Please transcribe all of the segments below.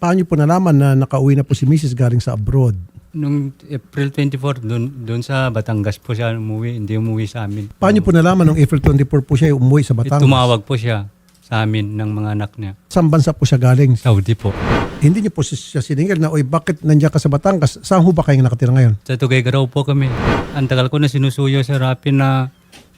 Paano niyo po nalaman na nakauwi na po si Mrs. galing sa abroad? Nung April 24, doon sa Batangas po siya umuwi, hindi umuwi sa amin. Paano niyo po nalaman nung April 24 po siya umuwi sa Batangas? Tumawag po siya sa amin ng mga anak niya. Saan bansa po siya galing? Saudi po. Hindi niyo po siya siningil na, oy, bakit nandiyan ka sa Batangas? Saan ho ba kayong nakatira ngayon? Sa Tuguegarao po kami. Ang tagal ko na sinusuyo sa Rapi na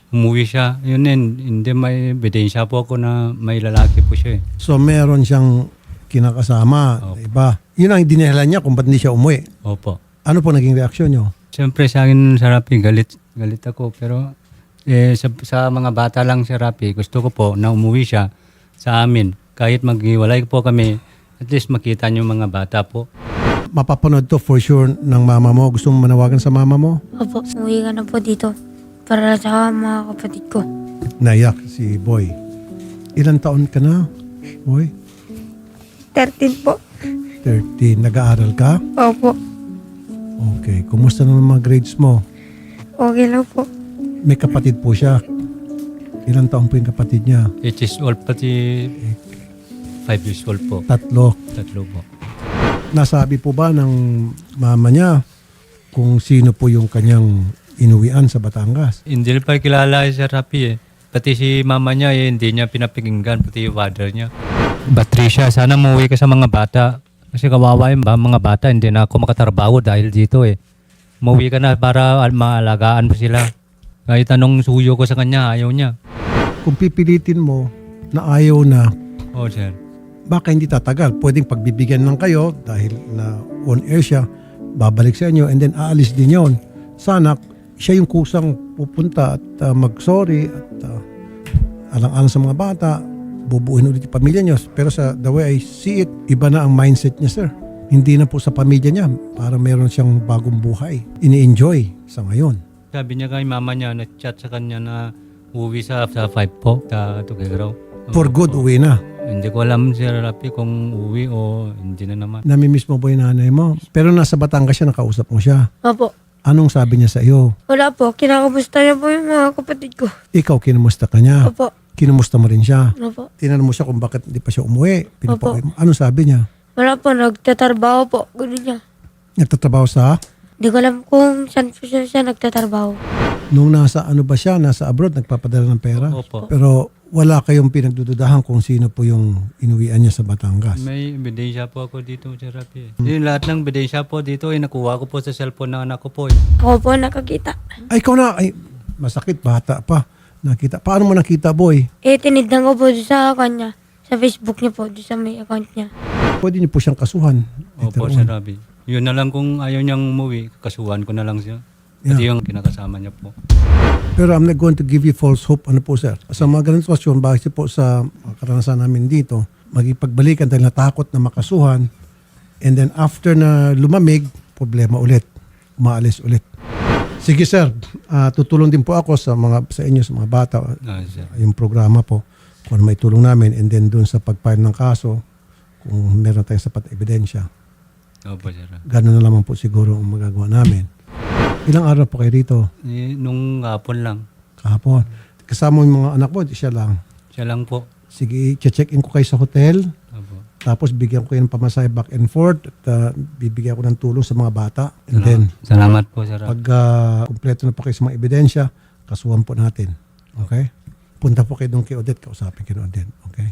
umuwi siya. Yun din, hindi may ebidensya po ako na may lalaki po siya eh. So meron siyang kinakasama, iba. Yun ang dinihalan niya kung ba't hindi siya umuwi. Opo. Ano po naging reaksyon niyo? Siyempre sa akin sa Rapi, galit ako. Pero sa mga bata lang sa Rapi, gusto ko po na umuwi siya sa amin. Kahit maghiwalay po kami, at least makita niyo mga bata po. Mapapanood to for sure ng mama mo. Gusto mo manawagan sa mama mo? Opo, umuwi ka na po dito para sa mga kapatid ko. Naiyak si Boy. Ilan taon ka na, Boy? 13 po. 13. Nag-aaral ka? Opo, Okay. Kumusta naman mga grades mo? okay lang po. May kapatid po siya. Ilan taon po yung kapatid niya? 8 years old pati 5 years old po. Tatlo. Tatlo po. Nasabi po ba ng mama niya kung sino po yung kanyang inuwian sa Batangas? Hindi pa kilala sa Rapi eh. Pati si mama niya eh, hindi niya pinapakinggan, pati yung father niya. Patricia, sana umuwi ka sa mga bata. Kasi kawawa yung mga bata, hindi na ako makatrabaho dahil dito eh. Umuwi ka na para maalagaan mo sila. Kahit anong suyo ko sa kanya, ayaw niya. Kung pipilitin mo na ayaw na, Oo, sir. baka hindi tatagal. Pwedeng pagbibigyan lang kayo dahil na on air siya, babalik sa inyo and then aalis din yon. Sana siya yung kusang pupunta at mag-sorry at alang-alang sa mga bata, bubuuin ulit yung pamilya niyo. Pero sa the way I see it, iba na ang mindset niya, sir. Hindi na po sa pamilya niya, para meron siyang bagong buhay. Ini-enjoy sa ngayon. Sabi niya kay mama niya, na-chat sa kanya na uwi sa 5 po, sa Tuguegarao. For good, uwi na. Hindi ko alam si Rapi kung uwi o hindi na naman. Namimiss mo ba yung nanay mo? Pero nasa Batangas siya, nakausap mo siya. Opo, Anong sabi niya sa iyo? wala po. Kinakamusta niya po yung mga kapatid ko. Ikaw, kinumusta ka niya. Opo, Kinumusta mo rin siya. opo. Tinanong mo siya kung bakit hindi pa siya umuwi. Pinapakay mo. Anong sabi niya? Wala po, nagtatrabaho po. Ganun niya. Nagtatrabaho sa... Hindi ko alam kung saan po siya nagtatrabaho. Nung nasa ano ba siya, nasa abroad, nagpapadala ng pera. Opo. Pero wala kayong pinagdududahan kung sino po yung inuwian niya sa Batangas. May ebidensya po ako dito sa Rapi. Yung lahat ng ebidensya po dito ay nakuha ko po sa cellphone ng anak ko po. Ako po nakakita. Ay, ikaw na. Ay, masakit. Bata pa. Nakita. Paano mo nakita, boy? Tinignan ko po doon sa kanya. Sa Facebook niya po, doon sa may account niya. Pwede niyo po siyang kasuhan. Opo, later sa on. Rapi. Yun na lang kung ayaw niyang umuwi, kasuhan ko na lang siya. Pati yung kinakasama niya po. Pero I'm not going to give you false hope. Ano po, sir? Sa mga ganun sitwasyon, base po sa karanasan namin dito, magipagbalikan dahil natakot na makasuhan. And then after na lumamig, problema ulit. Umaalis ulit. Sige, sir. Tutulong din po ako sa inyo, sa mga bata. Sir. Yung programa po, kung ano may tulong namin. And then dun sa pag-file ng kaso, kung meron tayong sapat na ebidensya. Opo, sir. Ganun na lamang po siguro ang magagawa namin. Ilang araw po kayo rito? Nung hapon lang. Kahapon. Kasama yung mga anak mo, siya lang. Siya lang po. Sige, check-in ko kayo sa hotel. Opo. Tapos bigyan ko kayo ng pamasahe back and forth. At bibigyan ko ng tulong sa mga bata. And then, Salamat po, sir. pag kumpleto na po kayo sa mga ebidensya, kasuhan po natin. Okay? Punta po kayo doon kay Odette. Kausapin kayo ni Odette. Okay?